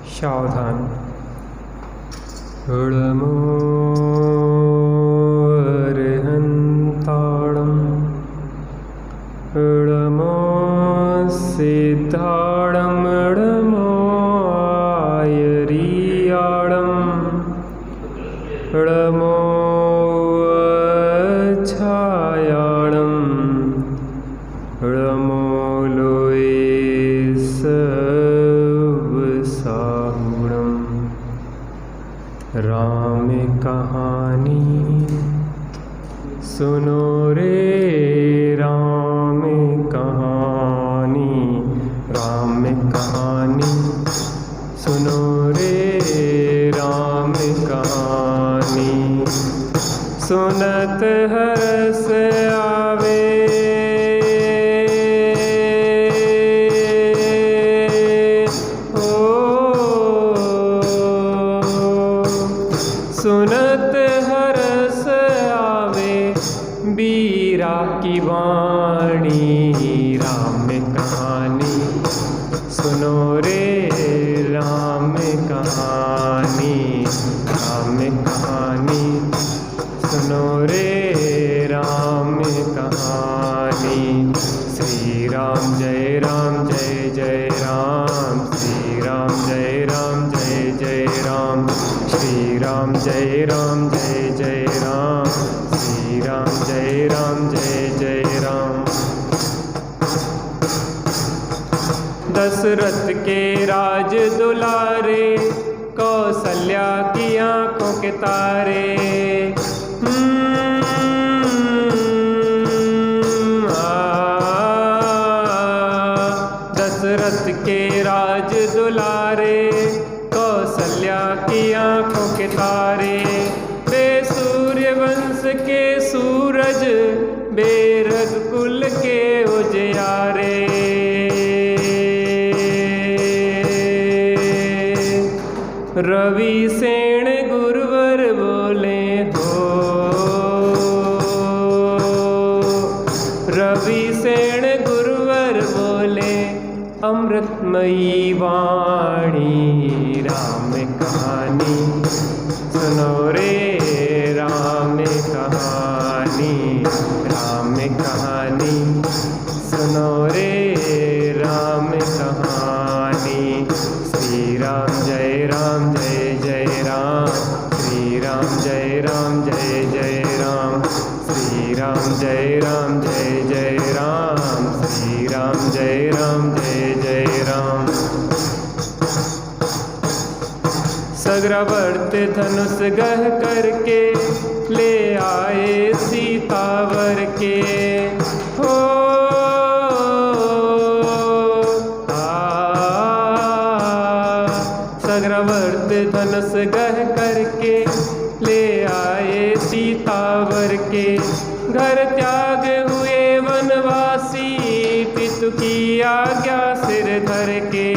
सावधान। अर्हन्ताणं सिद्धाणं आयरीयाणं छायाणं लोये सर्वसाहुणं। राम कहानी सुनो रे, राम कहानी, राम कहानी सुनो रे, राम कहानी। सुनत हर्ष आवे, सुनत हर्ष आवे, बीरा की वाणी। राम कहानी सुनो रे, राम कहानी, राम कहानी सुनो रे, राम कहानी। श्री राम जय राम जय जय राम, श्री राम जय राम जय जय राम, श्री राम जय राम जय जय राम, श्री राम जय राम जय जय राम। दशरथ के राज दुलारे, कौशल्या की आंखों के तारे। दशरथ के राज दुलारे, कौशल्या की आंखों के तारे। बे सूर्य वंश के सूरज, बे रघुकुल के उजियारे। रवि सेन गुरुवर बोले हो, रवि सेन गुरुवर बोले, अमृतमयी वाणी। राम कहानी सुनो रे, राम कहानी, राम कहानी सुनो रे, राम कहानी। श्री राम जय राम जय जय राम, श्री राम जय राम जय जय राम, श्री राम जय राम जय जय राम, श्री राम जय राम जय जय राम। सग्रावर्त धनुष गह करके, ले आए सीतावर के हो। सग्रावर्त धनुष गह करके, ले आए सीतावर के। घर त्याग हुए वनवासी, पितु की आज्ञा सिर धर के।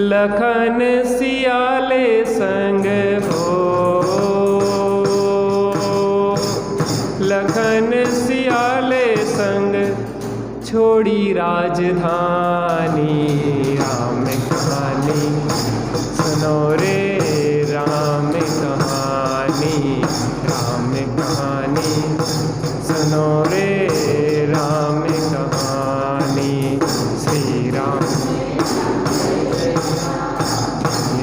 लखन सियाले संग हो, लखन सियाले संग, छोड़ी राजधानी। राम कहानी सुनो रे, राम कहानी, राम कहानी सुनो रे, राम कहानी। श्री राम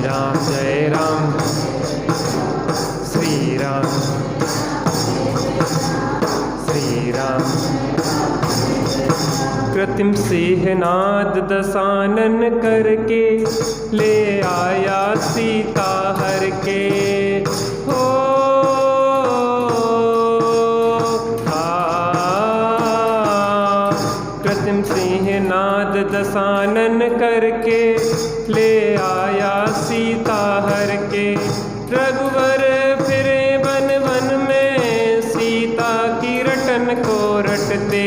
राम जय राम, श्री राम, श्री राम। कृत्रिम सिंहनाद दशानन करके, ले आया सीता हर के हो। कृत्रिम सिंहनाद दशानन करके, ले आया सीता हर के। रघुवर फिरे वन वन में, सीता की रटन को रटते।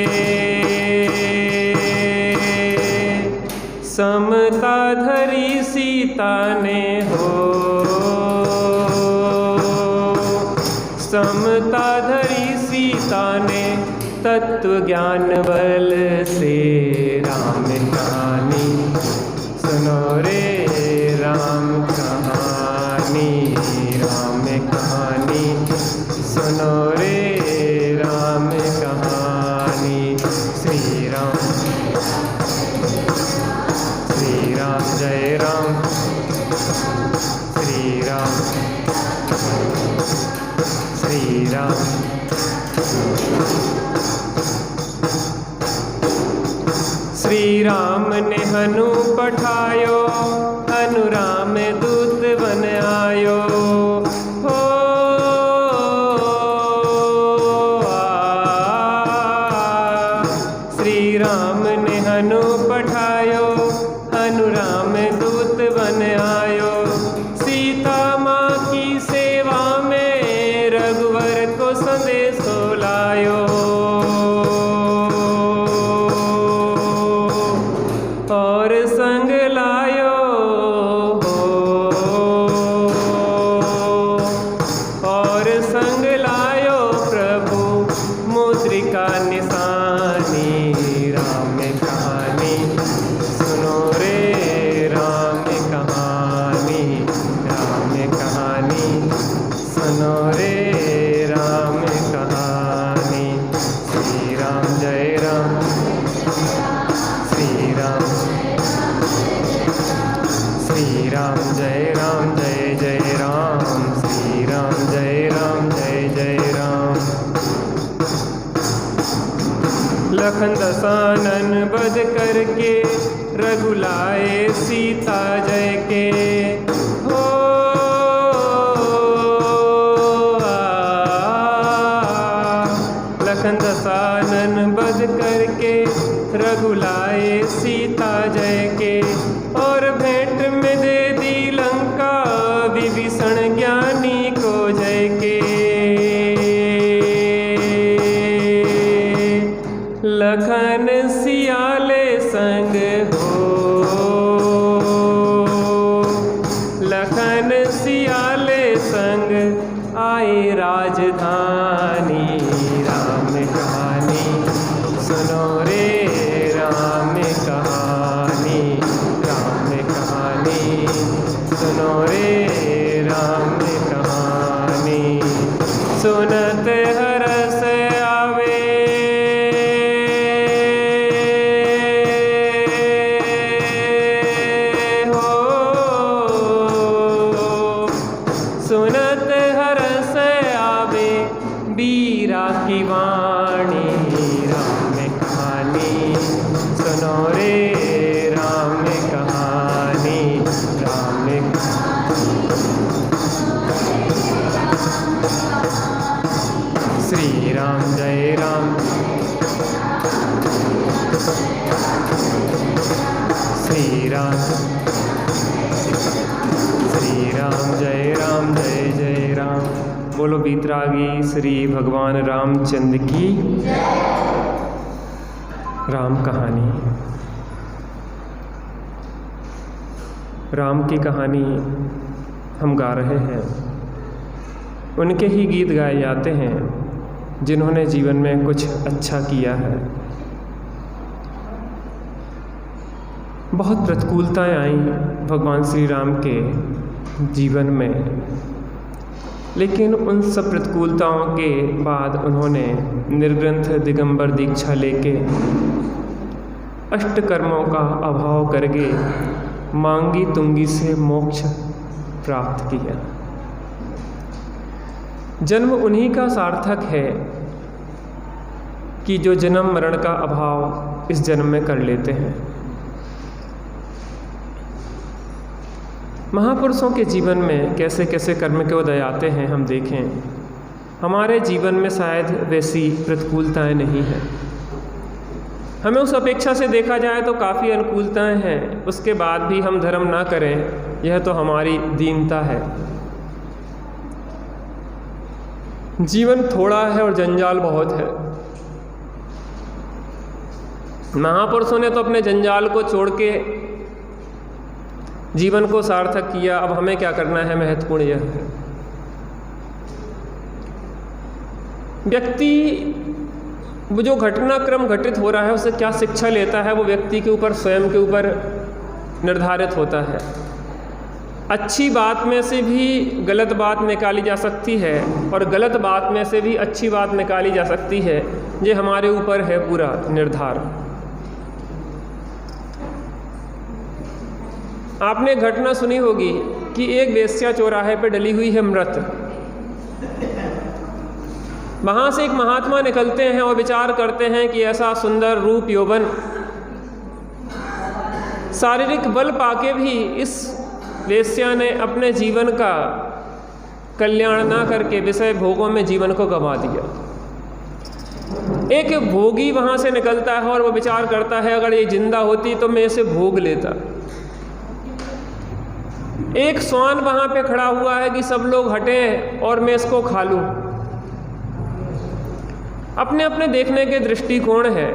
समता धरी सीता ने हो, समता धरी सीता ने, तत्व ज्ञान बल से राम कहानी सुनो रे राम कहानी, राम कहानी सुनो रे राम कहानी। श्री राम जय राम, श्री राम श्री राम। श्री राम ने हनु पठायो, हनु राम दूत बन आयो। हो श्री राम ने हनु पठायो, हनु राम दूत बन आयो। सीता माँ की सेवा में रघुवर को संदेशो लायो। और संग लायो, और संग लायो प्रभु मुद्रिका निशानी। राम कहानी सुनो रे राम कहानी, राम कहानी सुनो रे राम कहानी। श्री राम जय राम, श्री राम श्री राम जय राम, जय जय राम, श्री राम जय राम, जय जय राम। लखन दसानन बध करके रघुलाए सीता जय के। हो लखन दसानन बध करके रघुलाए सीता जय के। और भेंट में दे दी लंका विभीषण ज्ञानी को जय के। लखन सियाले संग हो, लखन सियाले संग आए राजधानी। राम कहानी सुनो रे राम कहानी, राम कहानी सुनो रे राम कहानी। सुनत हरस आवे, सुनत हरस आवे बीरा की वाणी। राम कहानी सुनो रे राम कहानी, राम श्री राम जय राम, श्री राम श्री राम जय राम, जय जय राम। बोलो बीतरागी श्री भगवान रामचंद्र की राम कहानी। राम की कहानी हम गा रहे हैं। उनके ही गीत गाए जाते हैं जिन्होंने जीवन में कुछ अच्छा किया है। बहुत प्रतिकूलताएं आईं भगवान श्री राम के जीवन में, लेकिन उन सब प्रतिकूलताओं के बाद उन्होंने निर्ग्रंथ दिगंबर दीक्षा लेके अष्टकर्मों का अभाव करके मांगी तुंगी से मोक्ष प्राप्त किया। जन्म उन्हीं का सार्थक है कि जो जन्म मरण का अभाव इस जन्म में कर लेते हैं। महापुरुषों के जीवन में कैसे कैसे कर्म के उदय आते हैं हम देखें। हमारे जीवन में शायद वैसी प्रतिकूलताएं नहीं हैं। हमें उस अपेक्षा से देखा जाए तो काफ़ी अनुकूलताएं हैं, उसके बाद भी हम धर्म ना करें, यह तो हमारी दीनता है। जीवन थोड़ा है और जंजाल बहुत है। महापुरुषों ने तो अपने जंजाल को छोड़ के जीवन को सार्थक किया। अब हमें क्या करना है, महत्वपूर्ण यह है। व्यक्ति वो जो घटनाक्रम घटित हो रहा है उससे क्या शिक्षा लेता है, वो व्यक्ति के ऊपर, स्वयं के ऊपर निर्धारित होता है। अच्छी बात में से भी गलत बात निकाली जा सकती है और गलत बात में से भी अच्छी बात निकाली जा सकती है। ये हमारे ऊपर है पूरा निर्धार। आपने घटना सुनी होगी कि एक वेश्या चौराहे पे डली हुई है मृत। वहाँ से एक महात्मा निकलते हैं और विचार करते हैं कि ऐसा सुंदर रूप, यौवन, शारीरिक बल पाके भी इस वेश्या ने अपने जीवन का कल्याण ना करके विषय भोगों में जीवन को गंवा दिया। एक भोगी वहाँ से निकलता है और वो विचार करता है अगर ये जिंदा होती तो मैं इसे भोग लेता। एक श्वान वहाँ पे खड़ा हुआ है कि सब लोग हटें और मैं इसको खा लूँ। अपने अपने देखने के दृष्टिकोण है,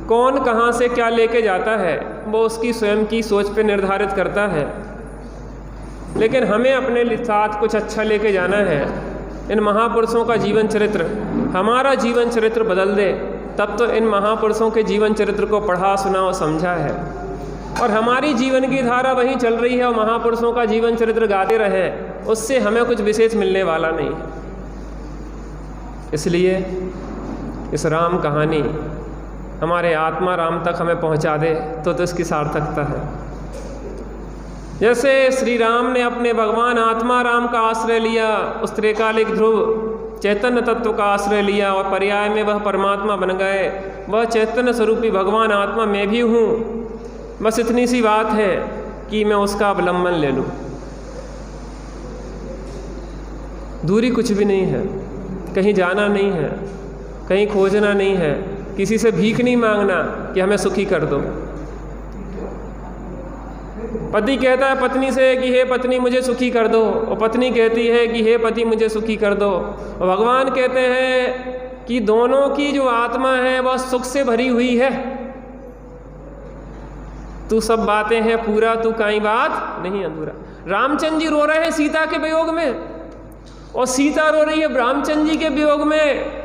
कौन कहाँ से क्या लेके जाता है वो उसकी स्वयं की सोच पे निर्धारित करता है। लेकिन हमें अपने साथ कुछ अच्छा लेके जाना है। इन महापुरुषों का जीवन चरित्र हमारा जीवन चरित्र बदल दे, तब तो इन महापुरुषों के जीवन चरित्र को पढ़ा, सुना और समझा है। और हमारी जीवन की धारा वहीं चल रही है और महापुरुषों का जीवन चरित्र गाते रहे, उससे हमें कुछ विशेष मिलने वाला नहीं है। इसलिए इस राम कहानी हमारे आत्मा राम तक हमें पहुंचा दे तो इसकी सार्थकता है। जैसे श्री राम ने अपने भगवान आत्मा राम का आश्रय लिया, उस त्रिकालिक ध्रुव चैतन्य तत्व का आश्रय लिया और पर्याय में वह परमात्मा बन गए। वह चैतन्य स्वरूपी भगवान आत्मा मैं भी हूँ। बस इतनी सी बात है कि मैं उसका अवलंबन ले लूँ। दूरी कुछ भी नहीं है, कहीं जाना नहीं है, कहीं खोजना नहीं है, किसी से भीख नहीं मांगना कि हमें सुखी कर दो। पति कहता है पत्नी से कि हे पत्नी मुझे सुखी कर दो, और पत्नी कहती है कि हे पति मुझे सुखी कर दो। और भगवान कहते हैं कि दोनों की जो आत्मा है वह सुख से भरी हुई है। तू सब बातें हैं पूरा, तू काई बात नहीं अधूरा। रामचंद्र जी रो रहे हैं सीता के वियोग में और सीता रो रही है रामचंद्र जी के वियोग में।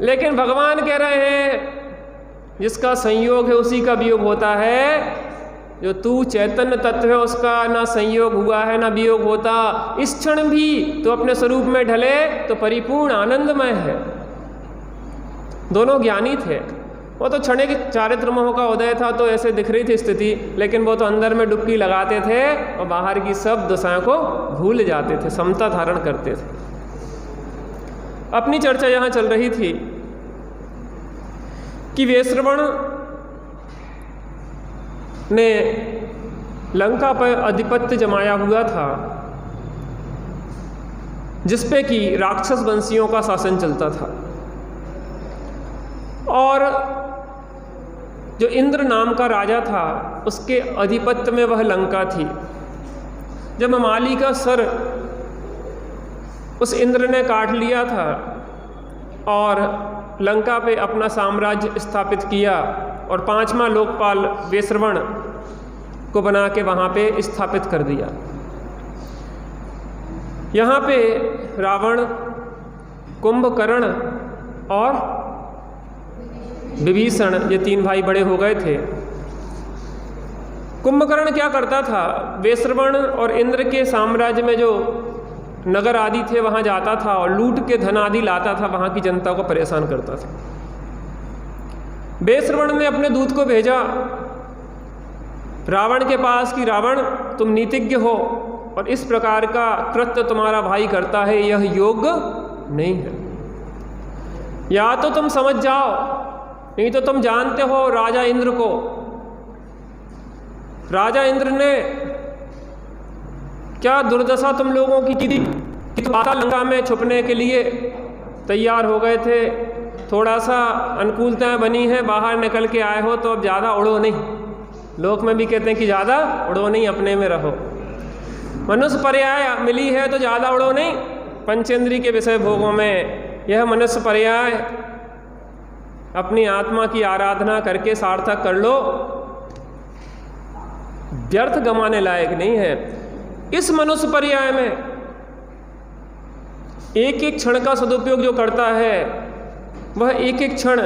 लेकिन भगवान कह रहे हैं जिसका संयोग है उसी का वियोग होता है। जो तू चैतन्य तत्व है उसका ना संयोग हुआ है ना वियोग होता। इस क्षण भी तो अपने स्वरूप में ढले तो परिपूर्ण आनंदमय है। दोनों ज्ञानी थे। वो तो क्षणिक चारित्र मोह का उदय था तो ऐसे दिख रही थी स्थिति, लेकिन वो तो अंदर में डुबकी लगाते थे और बाहर की सब दशाओं को भूल जाते थे, समता धारण करते थे। अपनी चर्चा यहाँ चल रही थी कि वैश्रवण ने लंका पर आधिपत्य जमाया हुआ था, जिसपे कि राक्षस वंशियों का शासन चलता था। और जो इंद्र नाम का राजा था उसके आधिपत्य में वह लंका थी। जब माली का सर उस इंद्र ने काट लिया था और लंका पे अपना साम्राज्य स्थापित किया और 5वां लोकपाल वैश्रवण को बना के वहाँ पे स्थापित कर दिया। यहाँ पे रावण, कुंभकर्ण और विभीषण ये 3 भाई बड़े हो गए थे। कुंभकर्ण क्या करता था, वैश्रवण और इंद्र के साम्राज्य में जो नगर आदि थे वहाँ जाता था और लूट के धन आदि लाता था, वहाँ की जनता को परेशान करता था। वैश्रवण ने अपने दूत को भेजा रावण के पास कि रावण तुम नीतिज्ञ हो और इस प्रकार का कृत्य तुम्हारा भाई करता है, यह योग्य नहीं है। या तो तुम समझ जाओ, नहीं तो तुम जानते हो राजा इंद्र को। राजा इंद्र ने क्या दुर्दशा तुम लोगों की की कि तुम लंका में छुपने के लिए तैयार हो गए थे। थोड़ा सा अनुकूलताएं बनी हैं, बाहर निकल के आए हो तो अब ज़्यादा उड़ो नहीं। लोक में भी कहते हैं कि ज़्यादा उड़ो नहीं, अपने में रहो। मनुष्य पर्याय मिली है तो ज़्यादा उड़ो नहीं पंचेंद्री के विषय भोगों में। यह मनुष्य पर्याय अपनी आत्मा की आराधना करके सार्थक कर लो, व्यर्थ गंवाने लायक नहीं है। इस मनुष्य पर्याय में एक एक क्षण का सदुपयोग जो करता है वह एक एक क्षण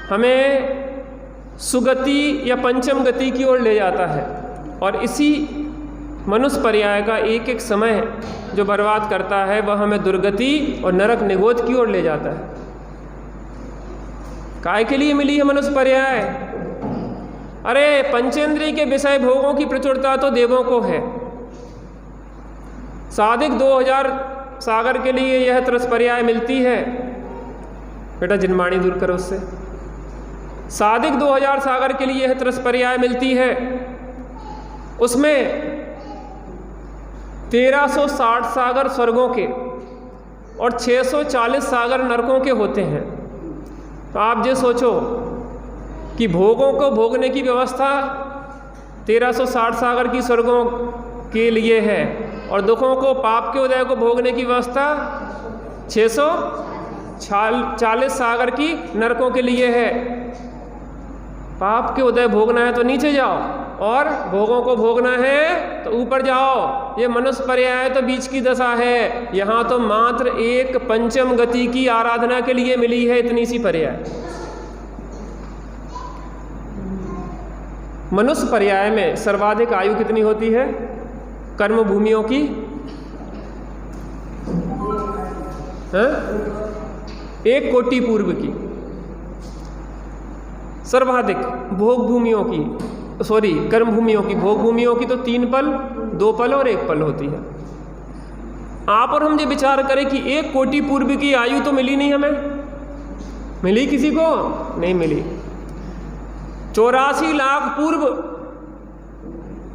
हमें सुगति या पंचम गति की ओर ले जाता है, और इसी मनुष्य पर्याय का एक एक समय जो बर्बाद करता है वह हमें दुर्गति और नरक निगोद की ओर ले जाता है। काय के लिए मिली है मनुष्य पर्याय? अरे पंचेंद्रिय के विषय भोगों की प्रचुरता तो देवों को है। साधिक 2000 सागर के लिए यह त्रसपर्याय मिलती है। बेटा जिनवाणी दूर करो उससे। साधिक 2000 सागर के लिए यह त्रसपर्याय मिलती है। उसमें 1360 सागर स्वर्गों के और 640 सागर नरकों के होते हैं। तो आप ये सोचो कि भोगों को भोगने की व्यवस्था 1360 सागर की स्वर्गों के लिए है, और दुखों को, पाप के उदय को भोगने की व्यवस्था 640 सागर की नरकों के लिए है। पाप के उदय भोगना है तो नीचे जाओ, और भोगों को भोगना है तो ऊपर जाओ। ये मनुष्य पर्याय तो बीच की दशा है। यहाँ तो मात्र एक पंचम गति की आराधना के लिए मिली है इतनी सी पर्याय। मनुष्य पर्याय में सर्वाधिक आयु कितनी होती है कर्म भूमियों की? है 1 कोटि पूर्व की। सर्वाधिक भोग भूमियों की, सॉरी कर्म भूमियों की, भोग भूमियों की तो 3 पल, 2 पल और 1 पल होती है। आप और हम ये विचार करें कि 1 कोटि पूर्व की आयु तो मिली नहीं हमें। मिली किसी को? नहीं मिली। 84 लाख पूर्व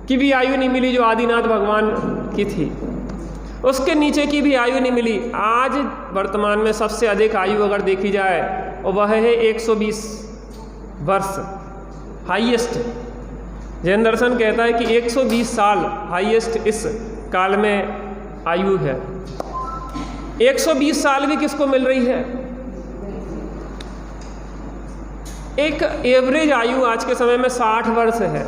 की भी आयु नहीं मिली जो आदिनाथ भगवान की थी। उसके नीचे की भी आयु नहीं मिली। आज वर्तमान में सबसे अधिक आयु अगर देखी जाए और वह है 120 वर्ष, हाईएस्ट। जैन दर्शन कहता है कि 120 साल हाईएस्ट इस काल में आयु है। 120 साल भी किसको मिल रही है? एक एवरेज आयु आज के समय में 60 वर्ष है।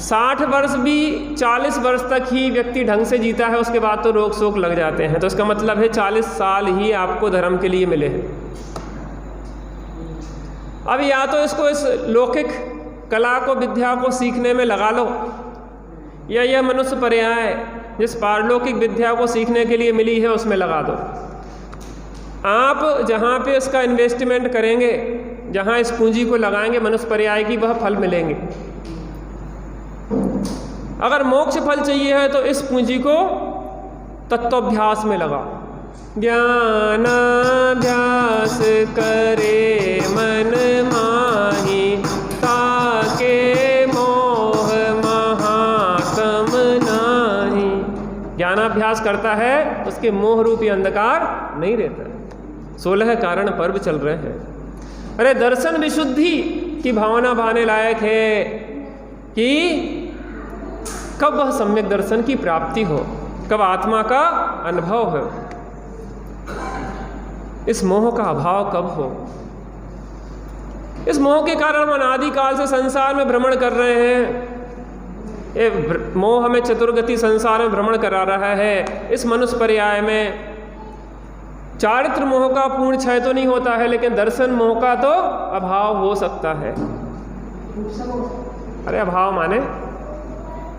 60 वर्ष भी 40 वर्ष तक ही व्यक्ति ढंग से जीता है, उसके बाद तो रोग शोक लग जाते हैं। तो इसका मतलब है 40 साल ही आपको धर्म के लिए मिले हैं। अब या तो इसको इस लौकिक कला को, विद्या को सीखने में लगा लो, या यह मनुष्य पर्याय जिस पारलौकिक विद्या को सीखने के लिए मिली है उसमें लगा दो। आप जहाँ पे इसका इन्वेस्टमेंट करेंगे, जहाँ इस पूंजी को लगाएंगे मनुष्य पर्याय की, वह फल मिलेंगे। अगर मोक्ष फल चाहिए है तो इस पूंजी को तत्वाभ्यास में लगा। ज्ञानाभ्यास करे मन माही, ताके मोह महाकम नाही। ज्ञानाभ्यास करता है उसके मोह रूपी अंधकार नहीं रहता। 16 कारण पर्व चल रहे हैं। अरे दर्शन विशुद्धि की भावना भाने लायक है कि कब वह सम्यक दर्शन की प्राप्ति हो, कब आत्मा का अनुभव हो, इस मोह का अभाव कब हो। इस मोह के कारण हम अनादिकाल से संसार में भ्रमण कर रहे हैं। ये मोह हमें चतुर्गति संसार में भ्रमण करा रहा है। इस मनुष्य पर्याय में चारित्र मोह का पूर्ण क्षय तो नहीं होता है, लेकिन दर्शन मोह का तो अभाव हो सकता है। अरे अभाव माने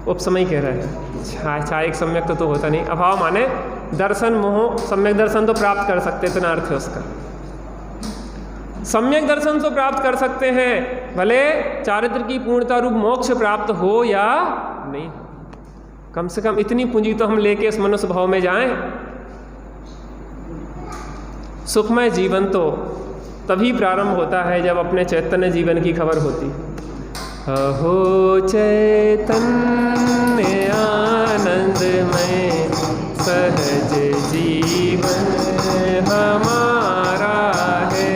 उपसमय कह रहे हैं, छायक सम्यक तो होता नहीं। अभाव माने दर्शन मोह, सम्यक दर्शन तो प्राप्त कर सकते, इतना अर्थ है उसका। सम्यक दर्शन तो प्राप्त कर सकते हैं, भले चारित्र की पूर्णता रूप मोक्ष प्राप्त हो या नहीं हो। कम से कम इतनी पूंजी तो हम लेके इस मनुष्य भाव में जाएं। सुखमय जीवन तो तभी प्रारंभ होता है जब अपने चैतन्य जीवन की खबर होती है। अहो चैतन्य आनंदमय सहज जीवन हमारा है,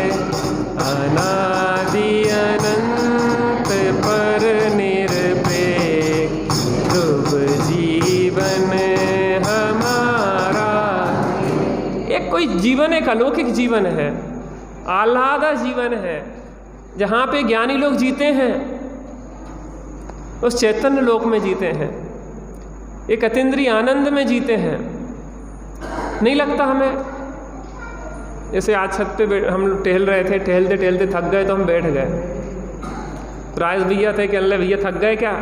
अनादि अनंत पर निरपेक्ष ध्रुव जीवन हमारा। एक कोई जीवन एक अलौकिक जीवन है, आह्लादा जीवन है, जहाँ पे ज्ञानी लोग जीते हैं, उस चैतन्य लोक में जीते हैं, एक अतीन्द्रिय आनंद में जीते हैं। नहीं लगता हमें जैसे आज छत पे हम टहल रहे थे, टहलते टहलते थक गए तो हम बैठ गए। राज भैया थे कि अल्लाह भैया थक गए क्या?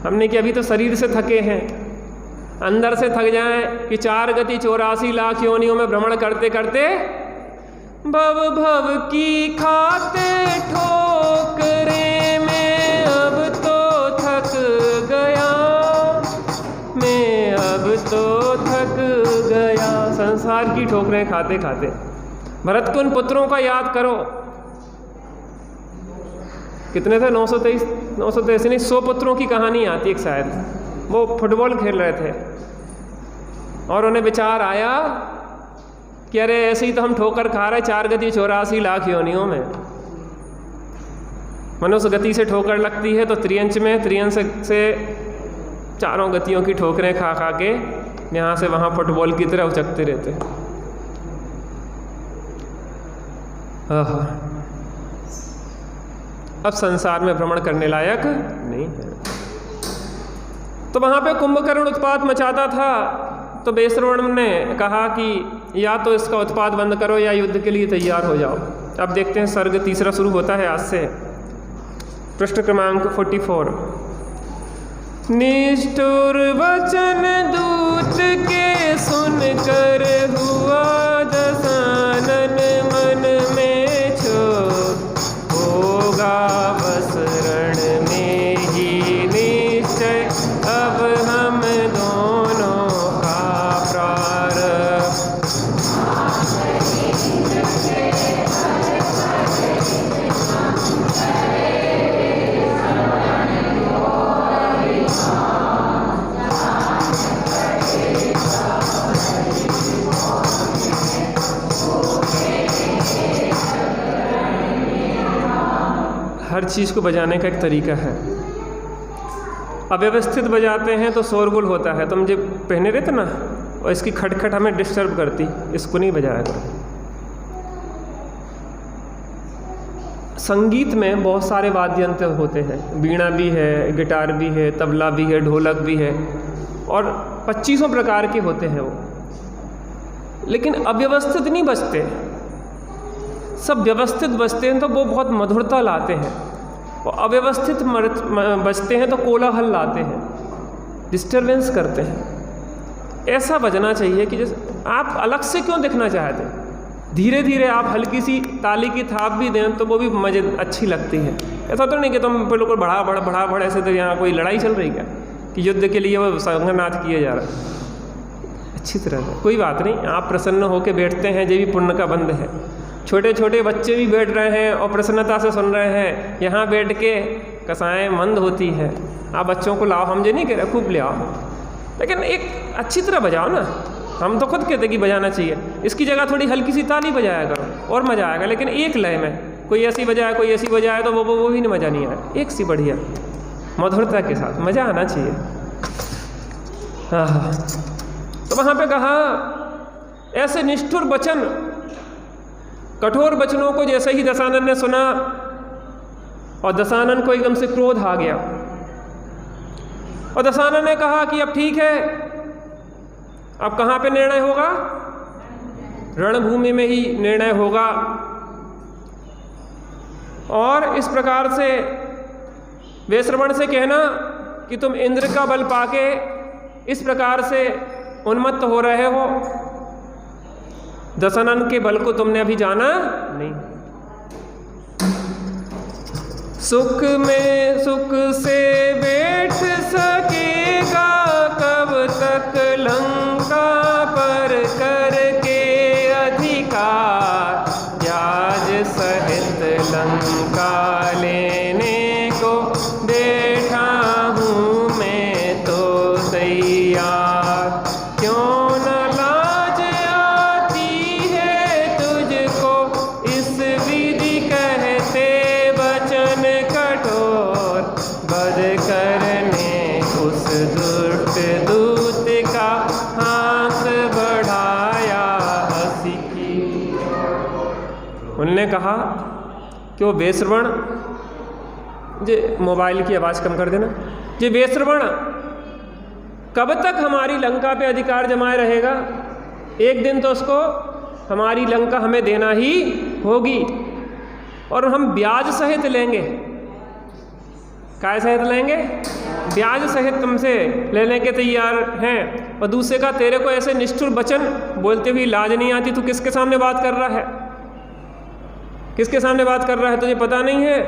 हमने कि अभी तो शरीर से थके हैं, अंदर से थक जाएं कि 4 गति 84 लाख योनियों में भ्रमण करते करते भव भव की खाते ठोकरे में अब तो थक गया, मैं अब तो थक गया। संसार की ठोकरें खाते खाते भरत के उन पुत्रों का याद करो, कितने थे? 923 नहीं, 100 पुत्रों की कहानी आती है शायद। वो फुटबॉल खेल रहे थे और उन्हें विचार आया कि अरे ऐसे ही तो हम ठोकर खा रहे 4 गति 84 लाख योनियों में। मनुष्य गति से ठोकर लगती है तो त्रियंच में, त्रियंच से चारों गतियों की ठोकरें खा खा के यहाँ से वहाँ फुटबॉल की तरह उचकते रहते। अब संसार में भ्रमण करने लायक नहीं है। तो वहाँ पे कुंभकर्ण उत्पात मचाता था, तो वैश्रवण ने कहा कि या तो इसका उत्पात बंद करो या युद्ध के लिए तैयार हो जाओ। अब देखते हैं, सर्ग 3 शुरू होता है आज से, पृष्ठ क्रमांक 44। निष्ठुर वचन दूत के सुनकर हुआ दशानन मन में क्षोभ, होगा बस रण में ही निश्चय अब हम दोनों का प्रारब्ध। हर चीज़ को बजाने का एक तरीका है। अव्यवस्थित बजाते हैं तो शोरगुल होता है। तुम जब पहने रहते ना, और इसकी खटखट हमें डिस्टर्ब करती, इसको नहीं बजाया करो। संगीत में बहुत सारे वाद्य यंत्र होते हैं, वीणा भी है, गिटार भी है, तबला भी है, ढोलक भी है, और 2500 प्रकार के होते हैं वो। लेकिन अव्यवस्थित नहीं बजते, सब व्यवस्थित बजते हैं तो वो बहुत मधुरता लाते हैं, और अव्यवस्थित बजते हैं तो कोलाहल लाते हैं, डिस्टर्बेंस करते हैं। ऐसा बजना चाहिए कि जैसे आप अलग से क्यों दिखना चाहते हैं, धीरे धीरे आप हल्की सी ताली की थाप भी दें तो वो भी मजे अच्छी लगती है। ऐसा तो नहीं कि तुम बिल्कुल बढ़ा ऐसे, तो यहाँ कोई लड़ाई चल रही क्या कि युद्ध के लिए वो संघनाथ किए जा रहा है। अच्छी तरह से कोई बात नहीं, आप प्रसन्न होकर बैठते हैं, ये भी पुण्य का बंध है। छोटे छोटे बच्चे भी बैठ रहे हैं और प्रसन्नता से सुन रहे हैं, यहाँ बैठ के कसाएँ मंद होती है। आप बच्चों को लाओ, हम जो नहीं कह रहे, खूब ले आओ, लेकिन एक अच्छी तरह बजाओ ना। हम तो खुद कहते कि बजाना चाहिए, इसकी जगह थोड़ी हल्की सी ताली बजाया करो और मज़ा आएगा। लेकिन एक लय में, कोई ऐसी बजाए कोई ऐसी बजाए तो वो भी नहीं, मज़ा नहीं आया। एक सी बढ़िया मधुरता के साथ मज़ा आना चाहिए। हाँ, तो वहाँ पे कहा ऐसे निष्ठुर वचन, कठोर वचनों को जैसे ही दशानन ने सुना, और दशानन को एकदम से क्रोध आ गया, और दशानन ने कहा कि अब ठीक है, अब कहाँ पे निर्णय होगा? रणभूमि में ही निर्णय होगा। और इस प्रकार से वैश्रवण से कहना कि तुम इंद्र का बल पाके इस प्रकार से उन्मत्त हो रहे हो, दशानन के बल को तुमने अभी जाना नहीं। सुख में सुख से बैठ सकेगा कब तक लंका पर करके अधिकार, याज सहित लंका लेने को बैठा हूँ मैं तो तैयार। क्यों न लाज आती है तुझको, इस विधि कहते वचन कठोर, बद करने उस दुष्ट दूत का हाथ बढ़ाया हंसी की। उनने कहा कि वो वैश्रवण, जे मोबाइल की आवाज़ कम कर देना, जे वैश्रवण कब तक हमारी लंका पे अधिकार जमाए रहेगा? एक दिन तो उसको हमारी लंका हमें देना ही होगी, और हम ब्याज सहित लेंगे। काय सहित लेंगे? ब्याज सहित तुमसे लेने के तैयार हैं। और दूसरे का तेरे को ऐसे निष्ठुर वचन बोलते हुए लाज नहीं आती, तू किसके सामने बात कर रहा है? किसके सामने बात कर रहा है? तुझे पता नहीं है?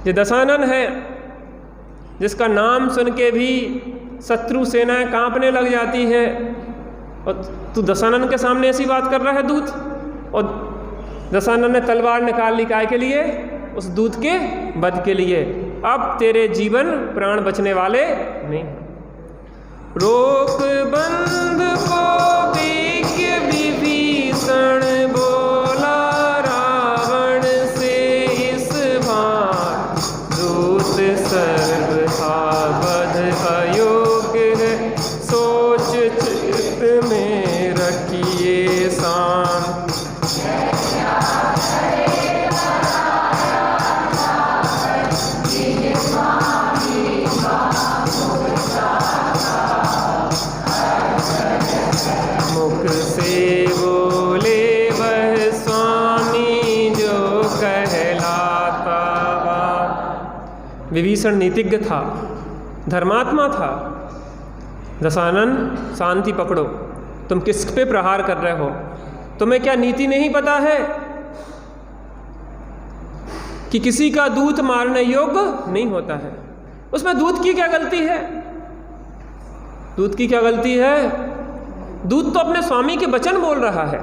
ये दशानन है, जिसका नाम सुन के भी शत्रु सेनाएं कांपने लग जाती है, और तू दशानन के सामने ऐसी बात कर रहा है दूत। और दशानन ने तलवार निकाल ली, काय के लिए? उस दूत के वध के लिए। अब तेरे जीवन प्राण बचने वाले नहीं। रोक बंद को विज्ञ विभीषण बोला रावण से इस बार, दूत सर्वथा वध अयोग्य है, सोच चित्त में रखिए शांत। मुख से बोले वह स्वामी जो कहलाता। विभीषण नीतिज्ञ था, धर्मात्मा था। दशानन शांति पकड़ो, तुम किस पे प्रहार कर रहे हो? तुम्हें क्या नीति नहीं पता है कि किसी का दूत मारने योग्य नहीं होता है? उसमें दूत की क्या गलती है? दूत की क्या गलती है? दूत तो अपने स्वामी के वचन बोल रहा है।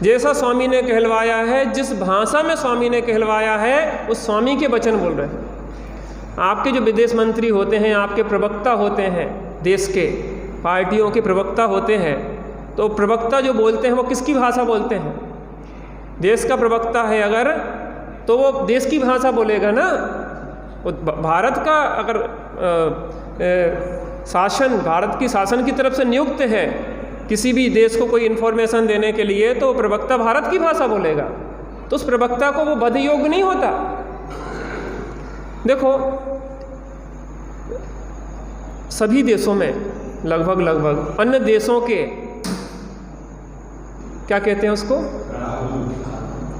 जैसा स्वामी ने कहलवाया है, जिस भाषा में स्वामी ने कहलवाया है, उस स्वामी के वचन बोल रहे हैं। आपके जो विदेश मंत्री होते हैं, आपके प्रवक्ता होते हैं, देश के पार्टियों के प्रवक्ता होते हैं, तो प्रवक्ता जो बोलते हैं वो किसकी भाषा बोलते हैं? देश का प्रवक्ता है अगर, तो वो देश की भाषा बोलेगा ना। वो भारत का अगर शासन, भारत की शासन की तरफ से नियुक्त है किसी भी देश को कोई इन्फॉर्मेशन देने के लिए, तो प्रवक्ता भारत की भाषा बोलेगा। तो उस प्रवक्ता को वो वध योग्य नहीं होता। देखो, सभी देशों में लगभग अन्य देशों के क्या कहते हैं उसको?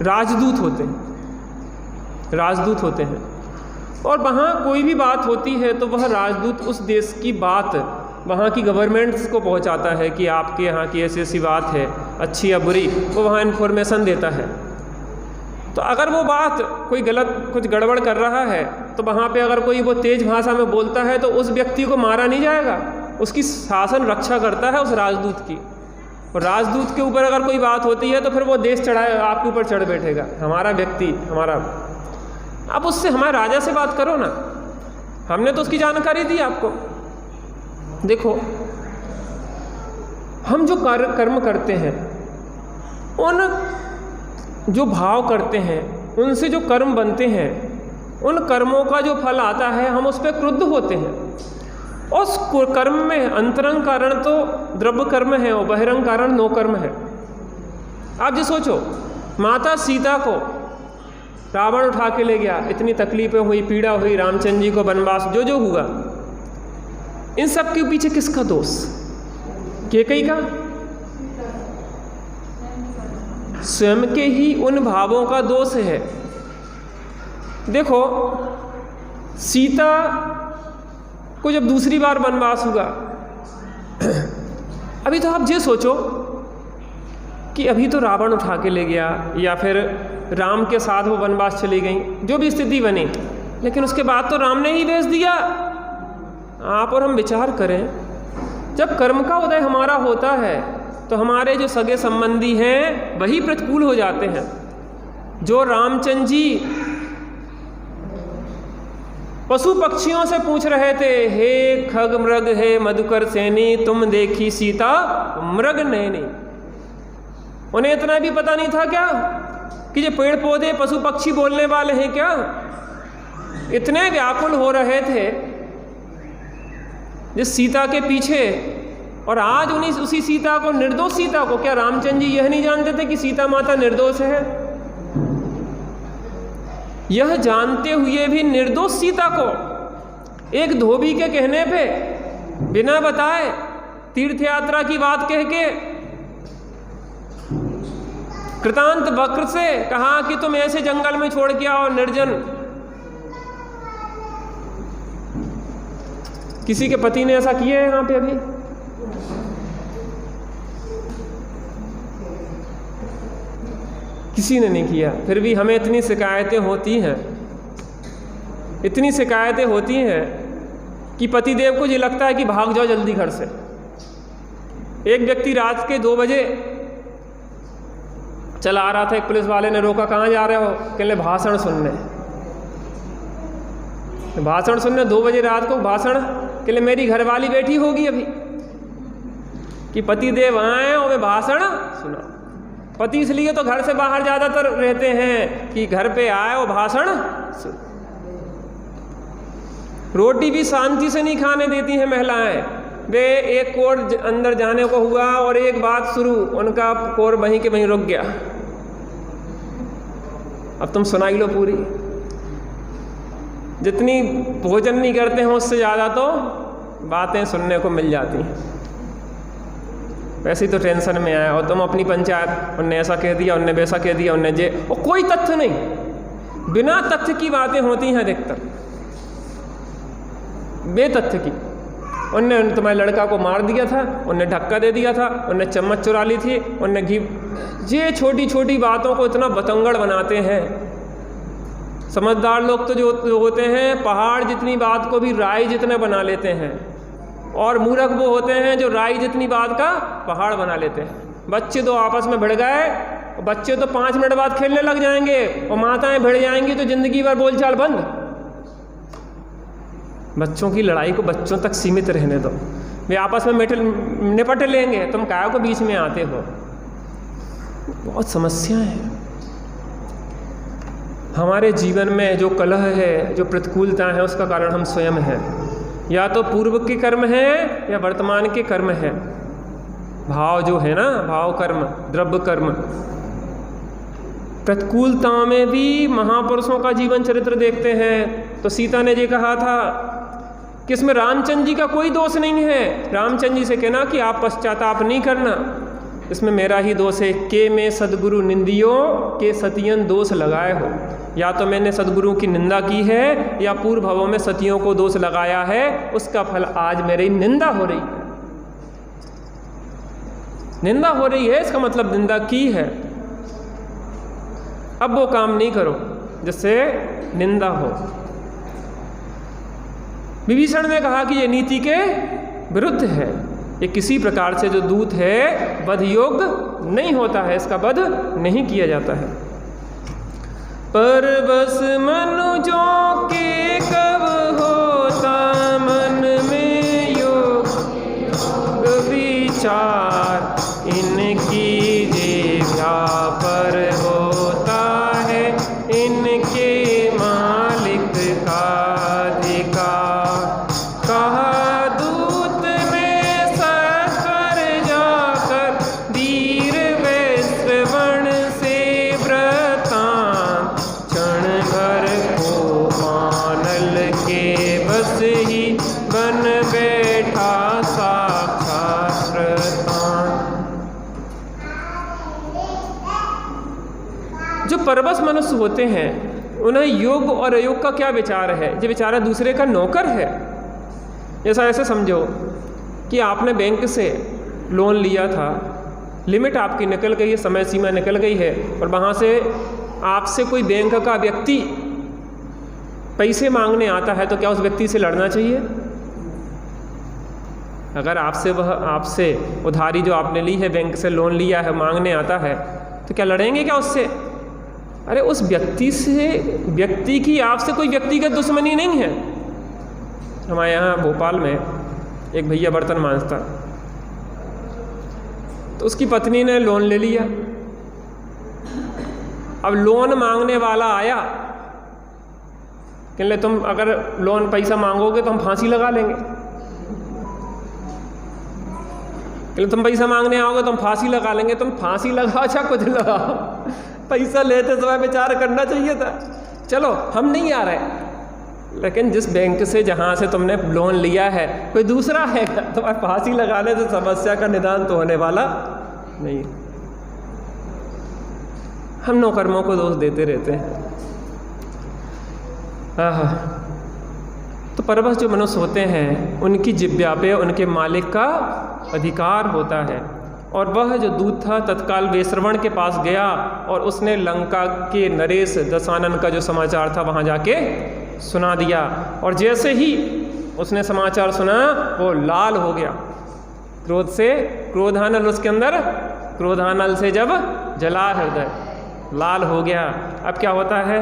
राजदूत होते हैं। राजदूत होते हैं, और वहाँ कोई भी बात होती है तो वह राजदूत उस देश की बात वहाँ की गवर्नमेंट्स को पहुँचाता है कि आपके यहाँ की ऐसी ऐसी बात है, अच्छी या बुरी, वो वहाँ इन्फॉर्मेशन देता है। तो अगर वो बात कोई गलत, कुछ गड़बड़ कर रहा है, तो वहाँ पे अगर कोई वो तेज भाषा में बोलता है तो उस व्यक्ति को मारा नहीं जाएगा, उसकी शासन रक्षा करता है उस राजदूत की। और राजदूत के ऊपर अगर कोई बात होती है तो फिर वो देश चढ़ाए, आपके ऊपर चढ़ बैठेगा, हमारा व्यक्ति, हमारा। आप उससे, हमारे राजा से बात करो ना, हमने तो उसकी जानकारी दी आपको। देखो, हम जो कर्म करते हैं, उन जो भाव करते हैं, उनसे जो कर्म बनते हैं, उन कर्मों का जो फल आता है, हम उस पर क्रुद्ध होते हैं। उस कर्म में अंतरंग कारण तो द्रव्य कर्म है और बहिरंग कारण नो कर्म है। आप जो सोचो, माता सीता को रावण उठा के ले गया, इतनी तकलीफें हुई, पीड़ा हुई, रामचंद्र जी को वनवास जो जो हुआ, इन सब के पीछे किसका दोष? कैकेयी का? स्वयं के ही उन भावों का दोष है। देखो, सीता को जब दूसरी बार वनवास हुआ, अभी तो आप ये सोचो कि अभी तो रावण उठा के ले गया, या फिर राम के साथ वो वनवास चली गई, जो भी स्थिति बनी, लेकिन उसके बाद तो राम ने ही भेज दिया। आप और हम विचार करें, जब कर्म का उदय हमारा होता है तो हमारे जो सगे संबंधी हैं वही प्रतिकूल हो जाते हैं। जो रामचंद्र जी पशु पक्षियों से पूछ रहे थे, हे खग मृग हे मधुकर सेनी, तुम देखी सीता मृग नैनी। उन्हें इतना भी पता नहीं था क्या कि ये पेड़ पौधे पशु पक्षी बोलने वाले हैं क्या? इतने व्याकुल हो रहे थे जिस सीता के पीछे, और आज उसी सीता को, निर्दोष सीता को, क्या रामचंद्र जी यह नहीं जानते थे कि सीता माता निर्दोष है? यह जानते हुए भी निर्दोष सीता को एक धोबी के कहने पे, बिना बताए, तीर्थ यात्रा की बात कह के कृतांत वक्र से कहा कि तुम ऐसे जंगल में छोड़ के आओ, निर्जन। किसी के पति ने ऐसा किया है यहाँ पे अभी? किसी ने नहीं किया। फिर भी हमें इतनी शिकायतें होती हैं, इतनी शिकायतें होती हैं कि पतिदेव को ये लगता है कि भाग जाओ जल्दी घर से। एक व्यक्ति रात के 2 बजे चला आ रहा था, एक पुलिस वाले ने रोका, कहाँ जा रहे हो? कहने भाषण सुनने। भाषण सुनने 2 बजे रात को भाषण? कहले मेरी घरवाली बैठी होगी अभी कि पतिदेव आए और मैं भाषण सुना। पति इसलिए तो घर से बाहर ज़्यादातर रहते हैं कि घर पे आए और भाषण सुन। रोटी भी शांति से नहीं खाने देती हैं महिलाएं। वे एक कोर अंदर जाने को हुआ और एक बात शुरू, उनका कोर वहीं के वहीं रुक गया। अब तुम सुनाई लो पूरी। जितनी भोजन नहीं करते हैं उससे ज़्यादा तो बातें सुनने को मिल जाती हैं। वैसे ही तो टेंशन में आया और तुम अपनी पंचायत, उनने ऐसा कह दिया, उनने वैसा कह दिया, उनने जे, और कोई तथ्य नहीं, बिना तथ्य की बातें होती हैं अधिकतर, बेतथ्य की। उनने तुम्हारे लड़का को मार दिया था, उनने धक्का दे दिया था, उनने चम्मच चुरा ली थी, उनने घी। ये छोटी छोटी बातों को इतना बतंगड़ बनाते हैं। समझदार लोग तो जो होते हैं पहाड़ जितनी बात को भी राई जितने बना लेते हैं, और मूर्ख वो होते हैं जो राई जितनी बात का पहाड़ बना लेते हैं। बच्चे तो आपस में भिड़ गए, बच्चे तो 5 मिनट बाद खेलने लग जाएंगे और माताएं भिड़ जाएंगी तो जिंदगी भर बोलचाल बंद। बच्चों की लड़ाई को बच्चों तक सीमित रहने दो, वे आपस में निपट लेंगे, तुम काहे को बीच में आते हो। बहुत समस्याएं हैं हमारे जीवन में। जो कलह है, जो प्रतिकूलता है, उसका कारण हम स्वयं हैं। या तो पूर्व के कर्म हैं या वर्तमान के कर्म हैं। भाव जो है ना, भाव कर्म, द्रव्य कर्म। प्रतिकूलताओं में भी महापुरुषों का जीवन चरित्र देखते हैं तो सीता ने ये कहा था कि इसमें रामचंद्र जी का कोई दोष नहीं है। रामचंद्र जी से कहना कि आप पश्चाताप नहीं करना, इसमें मेरा ही दोष है। के में सदगुरु निंदियों के सतियन दोष लगाए हो। या तो मैंने सदगुरु की निंदा की है या पूर्व भवों में सतियों को दोष लगाया है, उसका फल आज मेरी निंदा हो रही है। निंदा हो रही है, इसका मतलब निंदा की है। अब वो काम नहीं करो जिससे निंदा हो। विभीषण ने कहा कि ये नीति के विरुद्ध है, ये किसी प्रकार से जो दूत है वध योग्य नहीं होता है, इसका वध नहीं किया जाता है। पर बस मनुजों के कब होता मन में योग विचार, इनकी जिह्वा पर होता है इनके मालिक का अधिकार। कहा दूत में सकर जाकर वीर वैश्रवण से व्रतांत, क्षण भर को मानल के बस ही बन बैठा साक्षात व्रतांत। जो परवश मनुष्य होते हैं उन्हें योग और अयोग का क्या विचार है? ये बेचारा दूसरे का नौकर है। ऐसा ऐसे समझो कि आपने बैंक से लोन लिया था, लिमिट आपकी निकल गई है, समय सीमा निकल गई है, और वहाँ से आपसे कोई बैंक का व्यक्ति पैसे मांगने आता है तो क्या उस व्यक्ति से लड़ना चाहिए? अगर आपसे उधारी जो आपने ली है, बैंक से लोन लिया है, मांगने आता है तो क्या लड़ेंगे क्या उससे? अरे उस व्यक्ति की आपसे कोई व्यक्तिगत दुश्मनी नहीं है। हमारे यहाँ भोपाल में एक भैया बर्तन मांजता, तो उसकी पत्नी ने लोन ले लिया। अब लोन मांगने वाला आया, कहने तुम अगर लोन पैसा मांगोगे तो हम फांसी लगा लेंगे। कहने तुम पैसा मांगने आओगे तो हम फांसी लगा लेंगे। तुम फांसी लगाओ या कुछ लगाओ, पैसा लेते समय विचार करना चाहिए था। चलो हम नहीं आ रहे, लेकिन जिस बैंक से जहाँ से तुमने लोन लिया है कोई दूसरा है, तुम्हारे फांसी लगाने से समस्या का निदान तो होने वाला नहीं। हम नौकर्मों को दोष देते रहते हैं। तो परवश जो मनुष्य होते हैं उनकी जिह्वा पे उनके मालिक का अधिकार होता है। और वह जो दूत था तत्काल वेश्रवण के पास गया और उसने लंका के नरेश दशानन का जो समाचार था वहाँ जाके सुना दिया। और जैसे ही उसने समाचार सुना वो लाल हो गया क्रोध से, क्रोधानल उसके अंदर, क्रोधानल से जब जला हृदय, लाल हो गया। अब क्या होता है?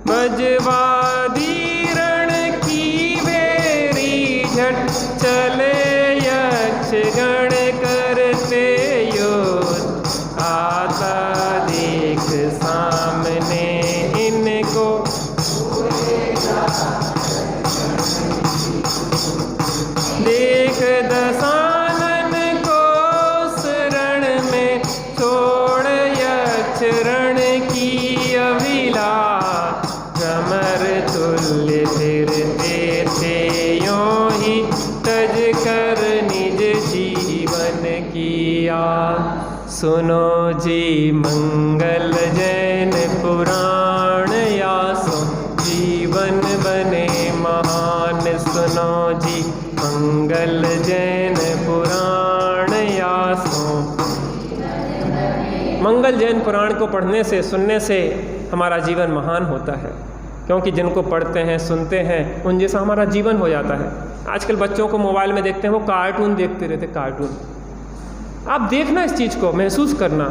बजवादी रण की बेरी झट चले यक्ष गण करते युद्ध, आता देख सामने इनको, देख दशानन को शरण में छोड़ यक्ष रण की अभिला, कमर तुल्य फिरते थे यों ही तज कर निज जीवन किया। सुनो जी मंगल जैन पुराण यासो, जीवन बने महान। सुनो जी मंगल जैन पुराण यासो। मंगल जैन पुराण को पढ़ने से, सुनने से हमारा जीवन महान होता है, क्योंकि जिनको पढ़ते हैं, सुनते हैं, उन जैसा हमारा जीवन हो जाता है। आजकल बच्चों को मोबाइल में देखते हैं, वो कार्टून देखते रहते, कार्टून। आप देखना, इस चीज़ को महसूस करना।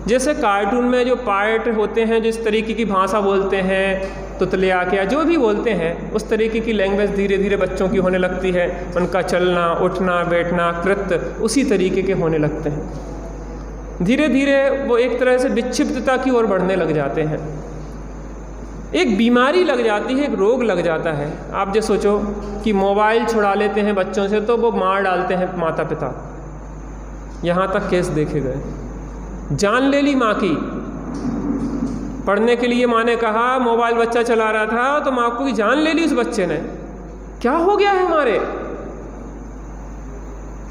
जैसे कार्टून में जो पार्ट होते हैं, जिस तरीके की भाषा बोलते हैं, तुतलिया क्या जो भी बोलते हैं, उस तरीके की लैंग्वेज धीरे धीरे बच्चों की होने लगती है। उनका चलना, उठना, बैठना, कृत्य उसी तरीके के होने लगते हैं। धीरे धीरे वो एक तरह से विक्षिप्तता की ओर बढ़ने लग जाते हैं। एक बीमारी लग जाती है, एक रोग लग जाता है। आप जो सोचो कि मोबाइल छुड़ा लेते हैं बच्चों से तो वो मार डालते हैं माता पिता, यहाँ तक केस देखे गए। जान ले ली माँ की। पढ़ने के लिए माँ ने कहा, मोबाइल बच्चा चला रहा था तो माँ को जान ले ली उस बच्चे ने। क्या हो गया है हमारे?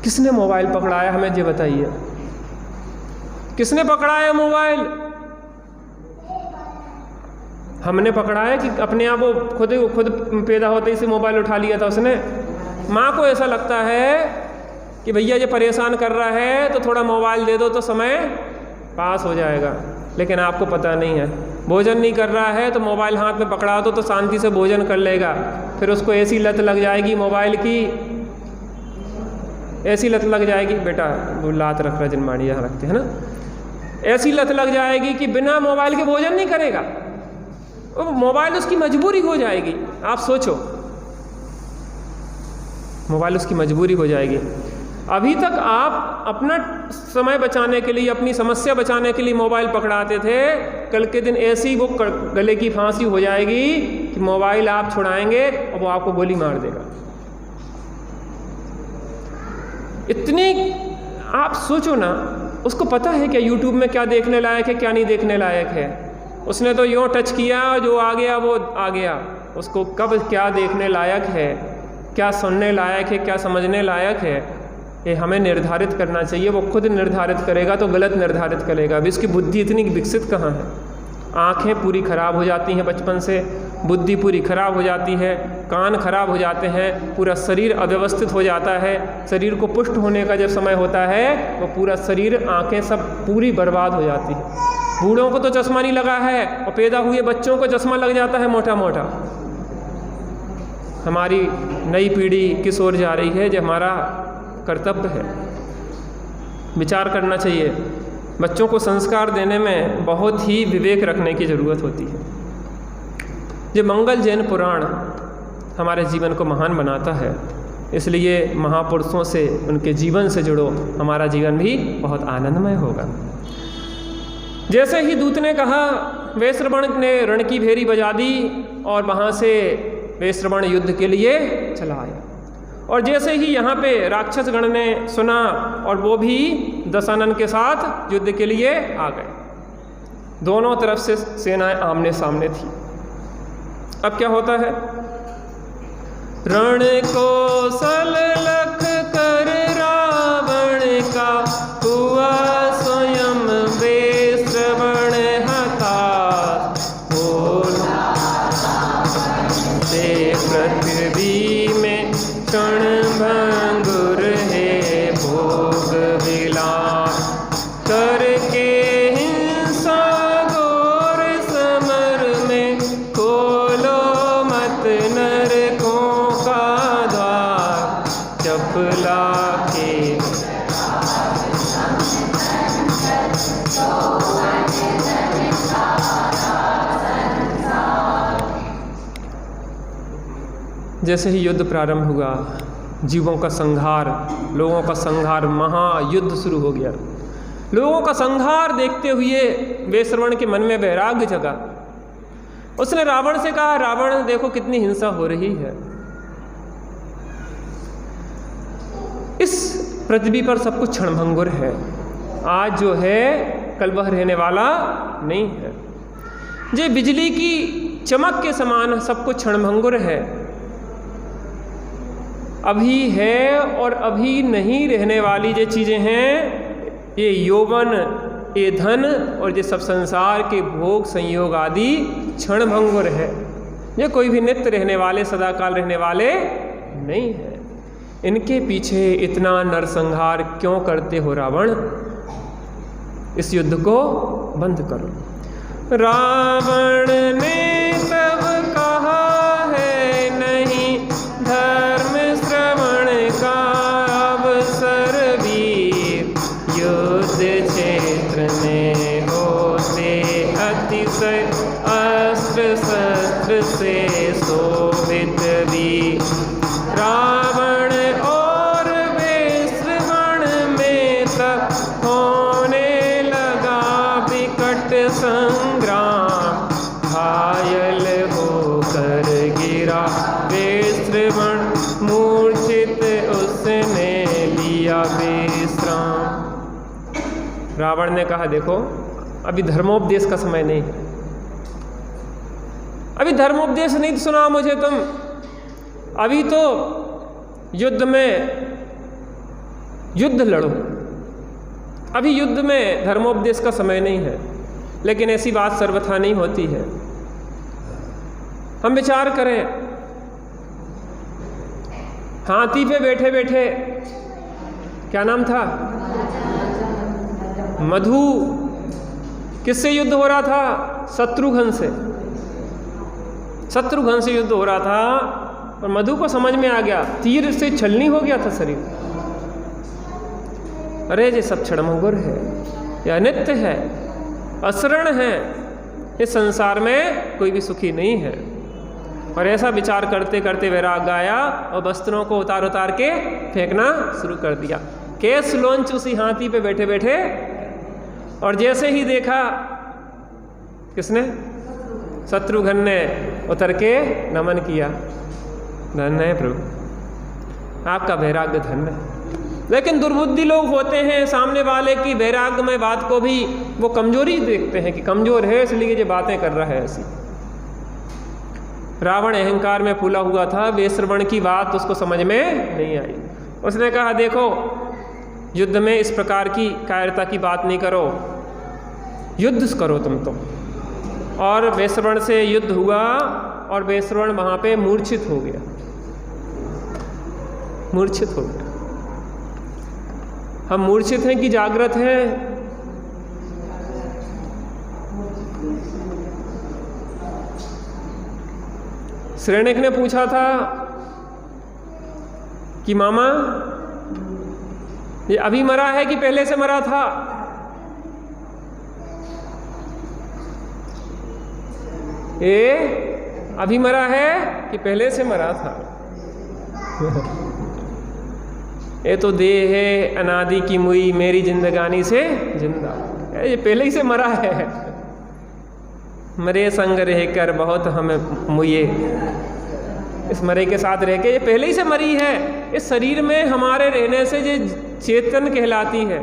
किसने मोबाइल पकड़ाया, हमें ये बताइए, किसने पकड़ाया मोबाइल? हमने पकड़ाया कि अपने आप वो खुद पैदा होते ही से मोबाइल उठा लिया था उसने? माँ को ऐसा लगता है कि भैया ये परेशान कर रहा है तो थोड़ा मोबाइल दे दो तो समय पास हो जाएगा। लेकिन आपको पता नहीं है, भोजन नहीं कर रहा है तो मोबाइल हाथ में पकड़ा दो तो शांति से भोजन कर लेगा। फिर उसको ऐसी लत लग जाएगी मोबाइल की, ऐसी लत लग जाएगी, बेटा वो लात रख रहा जिनमाड़ी यहाँ रखते हैं ना, ऐसी लत लग जाएगी कि बिना मोबाइल के भोजन नहीं करेगा। वो मोबाइल उसकी मजबूरी हो जाएगी। आप सोचो, मोबाइल उसकी मजबूरी हो जाएगी। अभी तक आप अपना समय बचाने के लिए, अपनी समस्या बचाने के लिए मोबाइल पकड़ाते थे, कल के दिन ऐसी वो गले की फांसी हो जाएगी कि मोबाइल आप छुड़ाएंगे और वो आपको गोली मार देगा। इतनी आप सोचो ना, उसको पता है क्या यूट्यूब में क्या देखने लायक है, क्या नहीं देखने लायक है। उसने तो यूँ टच किया, जो आ गया वो आ गया। उसको कब क्या देखने लायक है, क्या सुनने लायक है, क्या समझने लायक है, ये हमें निर्धारित करना चाहिए। वो खुद निर्धारित करेगा तो गलत निर्धारित करेगा। अभी इसकी बुद्धि इतनी विकसित कहाँ है। आँखें पूरी खराब हो जाती हैं बचपन से, बुद्धि पूरी खराब हो जाती है, कान खराब हो जाते हैं, पूरा शरीर अव्यवस्थित हो जाता है। शरीर को पुष्ट होने का जब समय होता है वो पूरा शरीर, आँखें सब पूरी बर्बाद हो जाती है। बूढ़ों को तो चश्मा नहीं लगा है और पैदा हुए बच्चों को चश्मा लग जाता है मोटा मोटा। हमारी नई पीढ़ी किस ओर जा रही है, जो हमारा कर्तव्य है। विचार करना चाहिए। बच्चों को संस्कार देने में बहुत ही विवेक रखने की ज़रूरत होती है। ये मंगल जैन पुराण हमारे जीवन को महान बनाता है, इसलिए महापुरुषों से, उनके जीवन से जुड़ो, हमारा जीवन भी बहुत आनंदमय होगा। जैसे ही दूत ने कहा, वैश्रवण ने रण की भेरी बजा दी और वहाँ से वैश्रवण युद्ध के लिए चला आया। और जैसे ही यहाँ पे राक्षस गण ने सुना और वो भी दशानन के साथ युद्ध के लिए आ गए। दोनों तरफ से सेनाएं आमने सामने थी। अब क्या होता है? रण कौशल लख कर रावण का, हुआ स्वयं वैश्रवण हता। पृथ्वी में क्षणभंगुर है भोग विलास, करके हिंसा घोर समर में खोलो मत नरकों का द्वार, चपला के जैसे ही युद्ध प्रारंभ हुआ, जीवों का संहार, लोगों का संहार, महायुद्ध शुरू हो गया। लोगों का संहार देखते हुए वेश्रवण के मन में वैराग्य जगा। उसने रावण से कहा, रावण देखो कितनी हिंसा हो रही है, इस पृथ्वी पर सब कुछ क्षणभंगुर है, आज जो है कल वह रहने वाला नहीं है। ये बिजली की चमक के समान सब कुछ क्षणभंगुर है, अभी है और अभी नहीं रहने वाली ये चीज़ें हैं, ये यौवन, ये धन और ये सब संसार के भोग संयोग आदि क्षणभंगुर है, ये कोई भी नित्य रहने वाले, सदाकाल रहने वाले नहीं है। इनके पीछे इतना नरसंहार क्यों करते हो रावण? इस युद्ध को बंद करो। रावण ने तब कहा है नहीं धर्म श्रवण का अवसर वीर, युद्ध क्षेत्र में होते अतिशय अस्त्र शस्त्र से शोभित वीर, रावण और वेश्रवण में तब होने लगा विकट संग्राम, घायल होकर गिरा वेश्रवण, मूर्छित उसने लिया विश्राम। रावण ने कहा, देखो अभी धर्मोपदेश का समय नहीं है, अभी धर्मोपदेश नहीं सुना मुझे तुम, अभी तो युद्ध में युद्ध लड़ो, अभी युद्ध में धर्मोपदेश का समय नहीं है। लेकिन ऐसी बात सर्वथा नहीं होती है। हम विचार करें, हाथी पे बैठे बैठे, क्या नाम था, मधु, किससे युद्ध हो रहा था? शत्रुघ्न से, शत्रुघ्न से युद्ध हो रहा था। और मधु को समझ में आ गया, तीर से छलनी हो गया था शरीर। अरे ये सब क्षणभंगुर है, यह अनित्य है, असरण है, इस संसार में कोई भी सुखी नहीं है। और ऐसा विचार करते करते वैराग्य आया और वस्त्रों को उतार उतार के फेंकना शुरू कर दिया। केस लोंच उसी हाथी पे बैठे बैठे, और जैसे ही देखा, किसने? शत्रुघ्न ने उतर के नमन किया, धन्य है प्रभु, आपका वैराग्य धन्य है। लेकिन दुर्बुद्धि लोग होते हैं, सामने वाले की वैराग्य में बात को भी वो कमजोरी देखते हैं कि कमजोर है इसलिए ये बातें कर रहा है ऐसी। रावण अहंकार में फूला हुआ था, वेश्रवण की बात उसको समझ में नहीं आई। उसने कहा, देखो युद्ध में इस प्रकार की कायरता की बात नहीं करो, युद्ध करो तुम तो। और वेश्रवण से युद्ध हुआ और वेश्रवण वहाँ पे मूर्छित हो गया, मूर्छित हो गया। हम मूर्छित हैं कि जागृत हैं? श्रेणिक ने पूछा था कि मामा ये अभी मरा है कि पहले से मरा था? ये अभी मरा है कि पहले से मरा था? ये तो देह है अनादि की मुई, मेरी जिंदगानी से जिंदा, ये पहले ही से मरा है। मरे संग रहकर बहुत हमें मुए, इस मरे के साथ रह के ये पहले ही से मरी है। इस शरीर में हमारे रहने से ये चेतन कहलाती है।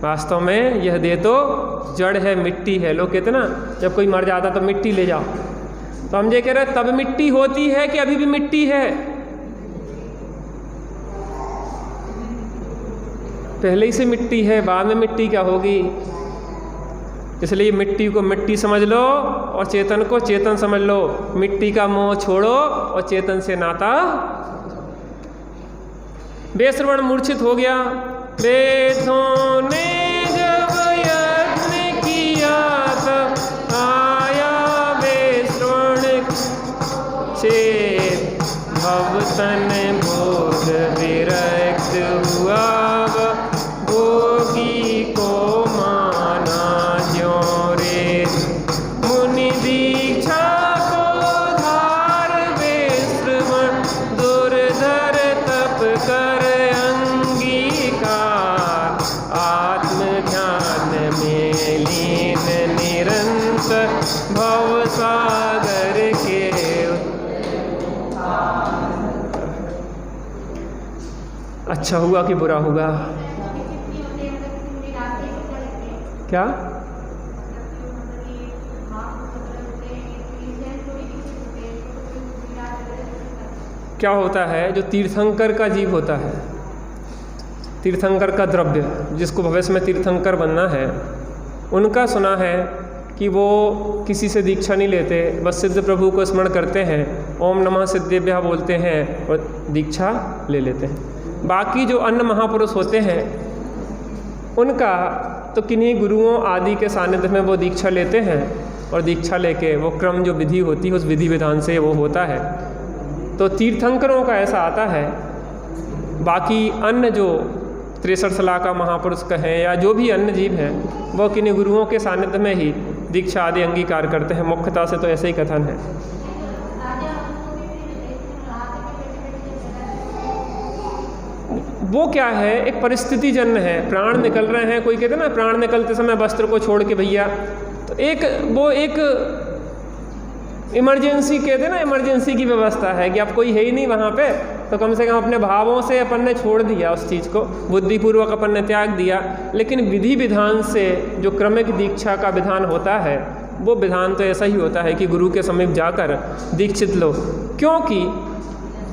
वास्तव में यह देह तो जड़ है, मिट्टी है। लोग कहते ना जब कोई मर जाता तो मिट्टी ले जाओ, तो हम ये कह रहे तब मिट्टी होती है कि अभी भी मिट्टी है? पहले ही से मिट्टी है, बाद में मिट्टी क्या होगी? इसलिए मिट्टी को मिट्टी समझ लो और चेतन को चेतन समझ लो। मिट्टी का मोह छोड़ो और चेतन से नाता। बेश्रवण मूर्छित हो गया। वेदों ने जब यज्ञ किया तब आया बेश्रवण चेत, भवतन बोध विरक्त हुआ, भोगी को माना ज्यों रे। मुनि दीक्षा को धार बेश्रवण, दुर्धर तप कर अंगीकार। आत्म ध्यान में लीन निरंतर, भव सागर के। अच्छा हुआ कि बुरा होगा? क्या? क्या होता है? जो तीर्थंकर का जीव होता है, तीर्थंकर का द्रव्य, जिसको भविष्य में तीर्थंकर बनना है, उनका सुना है कि वो किसी से दीक्षा नहीं लेते, बस सिद्ध प्रभु को स्मरण करते हैं, ओम नमः सिद्धेभ्यः बोलते हैं और दीक्षा ले लेते हैं। बाकी जो अन्य महापुरुष होते हैं उनका तो किन्हीं गुरुओं आदि के सानिध्य में वो दीक्षा लेते हैं और दीक्षा लेके वो क्रम जो विधि होती है उस विधि विधान से वो होता है। तो तीर्थंकरों का ऐसा आता है। बाकी अन्य जो 63 सलाह का महापुरुष कहें या जो भी अन्य जीव हैं, वो किन्हीं गुरुओं के सानिध्य में ही दीक्षा आदि अंगीकार करते हैं। मुख्यतः से तो ऐसे ही कथन है। वो क्या है, एक परिस्थिति जन्य है। प्राण निकल रहे हैं, कोई कहते हैं ना प्राण निकलते समय वस्त्र को छोड़ के भैया, तो एक इमरजेंसी कहते हैं ना, इमरजेंसी की व्यवस्था है कि अब कोई है ही नहीं वहाँ पे, तो कम से कम अपने भावों से अपन ने छोड़ दिया उस चीज़ को, बुद्धिपूर्वक अपन ने त्याग दिया। लेकिन विधि विधान से जो क्रमिक दीक्षा का विधान होता है, वो विधान तो ऐसा ही होता है कि गुरु के समीप जाकर दीक्षित लो, क्योंकि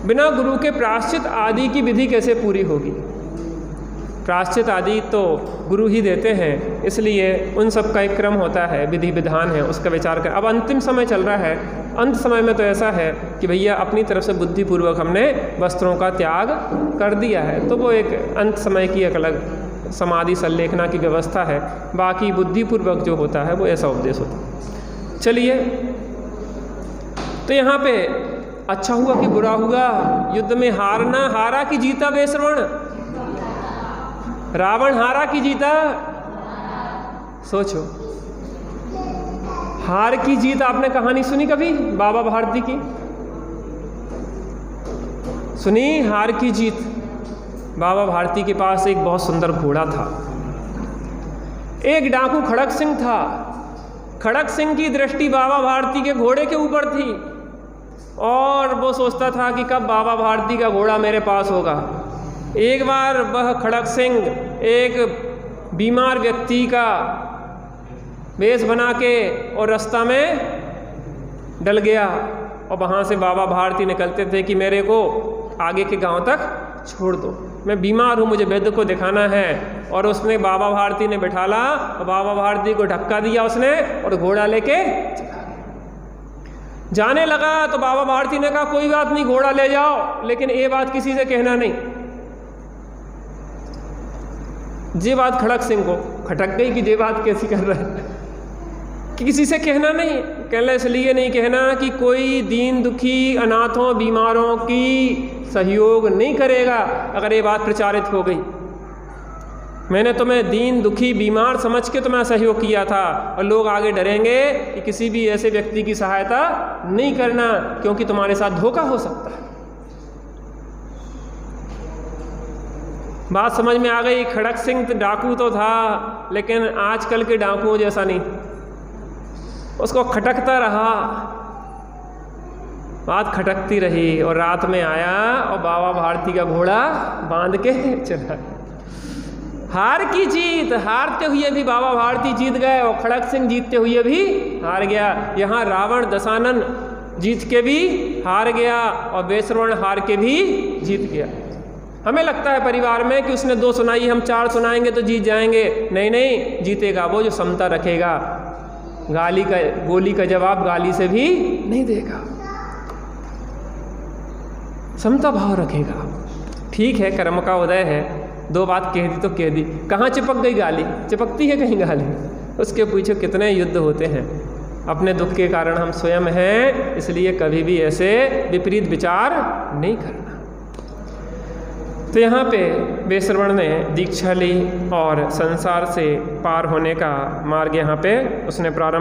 बिना गुरु के प्रायश्चित आदि की विधि कैसे पूरी होगी? प्रायश्चित आदि तो गुरु ही देते हैं, इसलिए उन सब का एक क्रम होता है, विधि विधान है, उसका विचार कर। अब अंतिम समय चल रहा है, अंत समय में तो ऐसा है कि भैया अपनी तरफ से बुद्धिपूर्वक हमने वस्त्रों का त्याग कर दिया है, तो वो एक अंत समय की एक अलग समाधि संलेखना की व्यवस्था है। बाकी बुद्धिपूर्वक जो होता है वो ऐसा उपदेश होता है। चलिए, तो यहाँ पे अच्छा हुआ कि बुरा हुआ? युद्ध में हारना, हारा कि जीता बेश्रवण? रावण हारा कि जीता? सोचो, हार की जीत आपने कहानी सुनी कभी बाबा भारती की? सुनी हार की जीत? बाबा भारती के पास एक बहुत सुंदर घोड़ा था। एक डाकू खड़क सिंह था। खड़क सिंह की दृष्टि बाबा भारती के घोड़े के ऊपर थी और वो सोचता था कि कब बाबा भारती का घोड़ा मेरे पास होगा। एक बार वह खड़क सिंह एक बीमार व्यक्ति का वेश बना के और रास्ता में डल गया, और वहाँ से बाबा भारती निकलते थे कि मेरे को आगे के गांव तक छोड़ दो, मैं बीमार हूँ, मुझे वैद्य को दिखाना है। और उसने बाबा भारती ने बिठाला और बाबा भारती को धक्का दिया उसने और घोड़ा लेके जाने लगा। तो बाबा भारती ने कहा कोई बात नहीं, घोड़ा ले जाओ, लेकिन ये बात किसी से कहना नहीं। ये बात खड़क सिंह को खटक गई कि ये बात कैसी कर रहा है, कि किसी से कहना नहीं। कहना इसलिए नहीं कहना कि कोई दीन दुखी अनाथों बीमारों की सहयोग नहीं करेगा अगर ये बात प्रचारित हो गई। मैंने तुम्हें दीन दुखी बीमार समझ के तुम्हें सहयोग किया था, और लोग आगे डरेंगे कि किसी भी ऐसे व्यक्ति की सहायता नहीं करना, क्योंकि तुम्हारे साथ धोखा हो सकता है। बात समझ में आ गई। खड़क सिंह डाकू तो था, लेकिन आजकल के डाकुओं जैसा नहीं, उसको खटकता रहा, बात खटकती रही, और रात में आया और बाबा भारती का घोड़ा बांध के चला। हार की जीत, हारते हुए भी बाबा भारती जीत गए और खड़क सिंह जीतते हुए भी हार गया। यहाँ रावण दशानन जीत के भी हार गया और बेश्रवण हार के भी जीत गया। हमें लगता है परिवार में कि उसने 2 सुनाई, हम 4 सुनाएंगे तो जीत जाएंगे। नहीं नहीं, जीतेगा वो जो समता रखेगा, गोली का जवाब गाली से भी नहीं देगा, समता भाव रखेगा। ठीक है, कर्म का उदय है, 2 बात कह दी तो कह दी, कहाँ चिपक गई गाली? चिपकती है कहीं गाली? उसके पीछे कितने युद्ध होते हैं। अपने दुख के कारण हम स्वयं हैं, इसलिए कभी भी ऐसे विपरीत विचार नहीं करना। तो यहाँ पे बेश्रवण ने दीक्षा ली और संसार से पार होने का मार्ग यहाँ पे उसने प्रारंभ